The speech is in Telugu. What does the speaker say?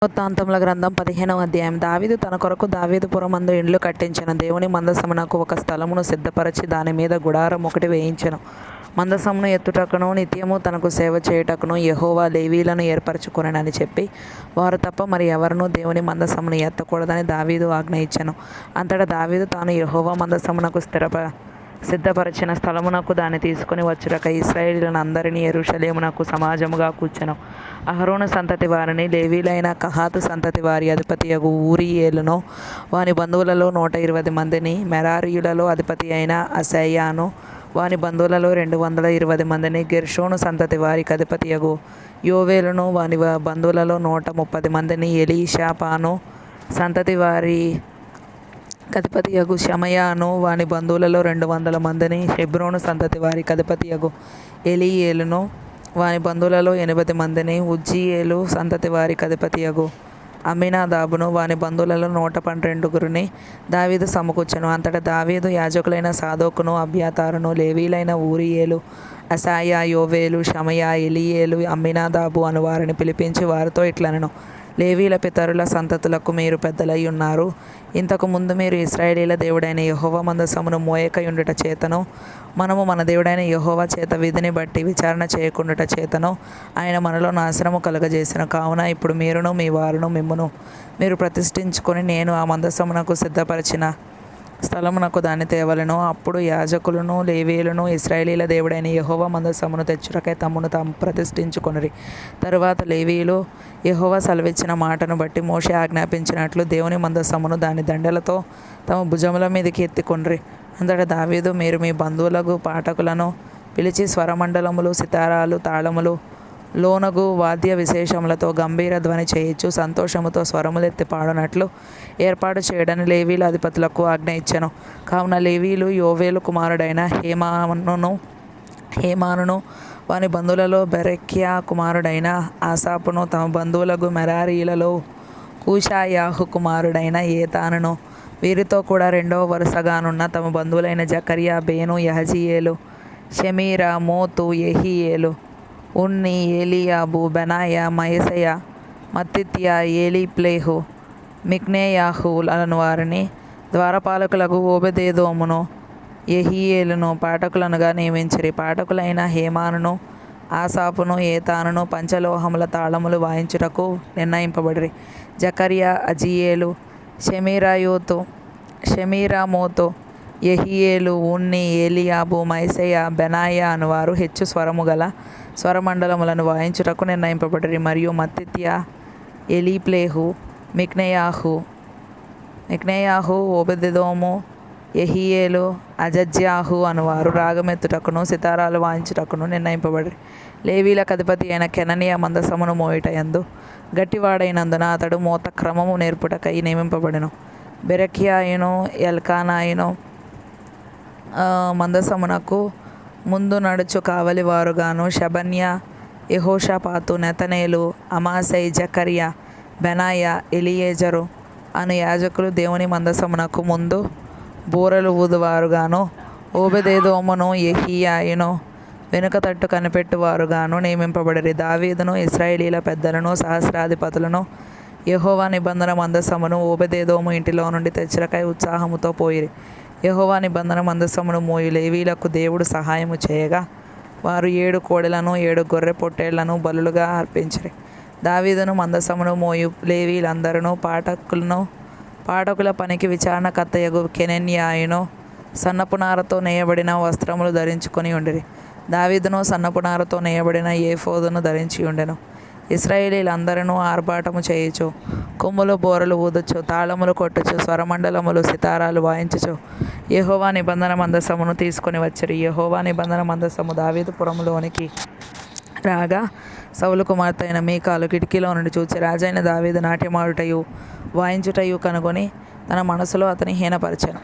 వృత్తాంతముల గ్రంథం 15వ అధ్యాయం. దావీదు తన కొరకు దావీదుపురమందు ఇండ్లు కట్టించెను. దేవుని మందసమునకు ఒక స్థలమును సిద్ధపరచి దాని మీద గుడారం ఒకటి వేయించెను. మందసమును ఎత్తుటకును నిత్యము తనకు సేవ చేయుటకును యెహోవా లేవీయులను ఏర్పరచుకొనెనని చెప్పి వారు తప్ప మరి ఎవరునూ దేవుని మందసమును ఎత్తకూడదని దావీదు ఆజ్ఞ ఇచ్చెను. అంతటా దావీదు తాను యెహోవా మందసమునకు సిద్ధపరచిన స్థలమునకు దాన్ని తీసుకొని వచ్చుటకై ఇశ్రాయేలీయులందరినీ యెరూషలేమునకు సమాజముగా కూర్చెను. అహరోను సంతతి వారిని, లేవీయులైన కహాతు సంతతి వారి అధిపతియగు ఊరీయేలును వాని బంధువులలో 120 మందిని, మెరారీయులలో అధిపతి అయిన అసయ్యాను వాని బంధువులలో 220 మందిని, గెర్షోను సంతతి వారికి అధిపతియగు యోవేలును వాని బంధువులలో 130 మందిని, ఎలీషాపాను సంతతి వారి అధిపతియగు షమయాను వాని బంధువులలో 200 మందిని, హెబ్రోను సంతతి వారికి అధిపతియగు ఎలీయేలును వాని బంధువులలో 80 మందిని, ఉజ్జీయేలు సంతతి వారికి అధిపతియగు అమ్మినాదాబును వాని బంధువులలో 112 దావీదు సమకూర్చెను. అంతటా దావీదు యాజకులైన సాదోకును, అబ్యాతారును, లేవీలైన ఊరీయేలు, అసాయా, యోవేలు, షమయా, ఎలీయేలు, అమ్మినాదాబు అను వారిని పిలిపించి వారితో ఇట్లనెను: లేవీల పితరుల సంతతులకు మీరు పెద్దలై ఉన్నారు. ఇంతకు ముందు మీరు ఇశ్రాయేలీల దేవుడైన యెహోవా మందసమును మోయకయుండుట చేతను, మనము మన దేవుడైన యెహోవా చేత విధిని బట్టి విచారణ చేయకుండుట చేతను ఆయన మనలో నాశనము కలుగజేసెను. కావున ఇప్పుడు మీరును మీ వారును మిమ్మును మీరు ప్రతిష్ఠించుకొని నేను ఆ మందసమునకు సిద్ధపరచిన స్థలమునకు దాన్ని తేవలెను. అప్పుడు యాజకులను, లేవీయులను ఇశ్రాయేలీల దేవుడైన యెహోవా మందసమును తెచ్చుటకై తమ్మును తాము ప్రతిష్ఠించుకొనిరి. తరువాత లేవీయులు యెహోవా సెలవిచ్చిన మాటను బట్టి మోషే ఆజ్ఞాపించినట్లు దేవుని మందసమును దాని దండెలతో తమ భుజముల మీదికి ఎత్తికొనిరి. అంతటా దావీదు, మీరు మీ బంధువులకు పాఠకులను పిలిచి స్వరమండలములు, సితారాలు, తాళములు, లోనగు వాద్య విశేషములతో గంభీర ధ్వని చేయించు సంతోషముతో స్వరములెత్తి పాడునట్లు ఏర్పాటు చేయడని లేవీల అధిపతులకు ఆజ్ఞ ఇచ్చెను. కావున లేవీయులు యోవేలు కుమారుడైన హేమానును వాని బంధువులలో బెరెక్యా కుమారుడైన ఆసాపును, తమ బంధువులకు మెరారీయులలో కూషాయాహు కుమారుడైన ఏతానును, వీరితో కూడా రెండవ వరుసగానున్న తమ బంధువులైన జకర్యా, బేను, యహజీయేలు, షెమీరా, మోతు, యెహీయేలు, ఉన్ని, ఏలీయాబు, బెనాయా, మయసెయా, మత్తిత్యా, ఏలీప్లేహు, మిక్నేయాహు అను వారిని, ద్వారపాలకులకు ఓబెదేదోమును, యెహీయేలును పాఠకులనుగా నియమించిరి. పాఠకులైన హేమానును, ఆసాపును, ఏతానును పంచలోహముల తాళములు వాయించుటకు నిర్ణయింపబడిరి. జకర్యా, అజీయేలు, షెమీరామోతు, యెహీయేలు, ఉన్ని, ఏలీయాబు, మయసెయా, బెనాయా అనువారు హెచ్చు స్వరము గల స్వరమండలములను వాయించుటకు నిర్ణయింపబడిరి. మరియు మత్తిత్యా, ఎలీప్లేహు, మిక్నేయాహు, ఓబెదెదోము, యెహీయేలు, అజజ్యాహు అనువారు రాగమెత్తుటకును సితారాలు వాయించుటకును నిర్ణయింపబడిరి. లేవీలకు అధిపతి అయిన కెననియా మందసమును మోయుట యందు గట్టివాడైనందున అతడు మోత క్రమము నేర్పుటకై నియమింపబడెను. బెరెక్యాయును ఎల్కానాయును మందసమునకు ముందు నడుచు కావలివారుగాను, షెబన్యా, యెహోషాపాతు, నెతనేలు, అమాసై, జకర్యా, బెనాయా, ఎలియేజరు అను యాజకులు దేవుని మందసమునకు ముందు బూరలు ఊదువారుగాను, ఓబెదేదోమును, యెహీయాయును వెనుక తట్టు కనిపెట్టువారుగాను నియమింపబడిరి. దావీదును ఇశ్రాయేలీల పెద్దలను సహస్రాధిపతులను యెహోవా నిబంధన మందసమును ఓబెదేదోము ఇంటిలో నుండి తెచ్చుటకై ఉత్సాహముతో పోయిరి. యెహోవా నిబంధన మందసమును మోయు లేవీయులకు దేవుడు సహాయము చేయగా వారు 7 కోడెలను 7 గొర్రె పొట్టేళ్లను బలులుగా అర్పించిరి. దావీదును మందసమును మోయు లేవీయులందరూ పాఠకుల పనికి విచారణకర్తయగు కెనన్యాయును సన్నపు నారతో నేయబడిన వస్త్రములు ధరించుకొని ఉండిరి. దావీదును సన్నపు నారతో నేయబడిన ఏఫోదును ధరించి ఉండెను. ఇశ్రాయేలీలందరూ ఆర్భాటము చేయుచు, కొమ్ములు, బోరలు ఊదుచు, తాళములు కొట్టుచు, స్వరమండలములు, సితారాలు వాయించుచు యెహోవా నిబంధన మందసమును తీసుకొని వచ్చిరి. యెహోవా నిబంధన మందసము దావీదు పురములోనికి రాగా సౌలు కుమార్తె అయిన మీకాలు కిటికీలో నుండి చూచి రాజైన దావీదు నాట్యమాడుటయు వాయించుటయు కనుగొని తన మనసులో అతని హీనపరచెను.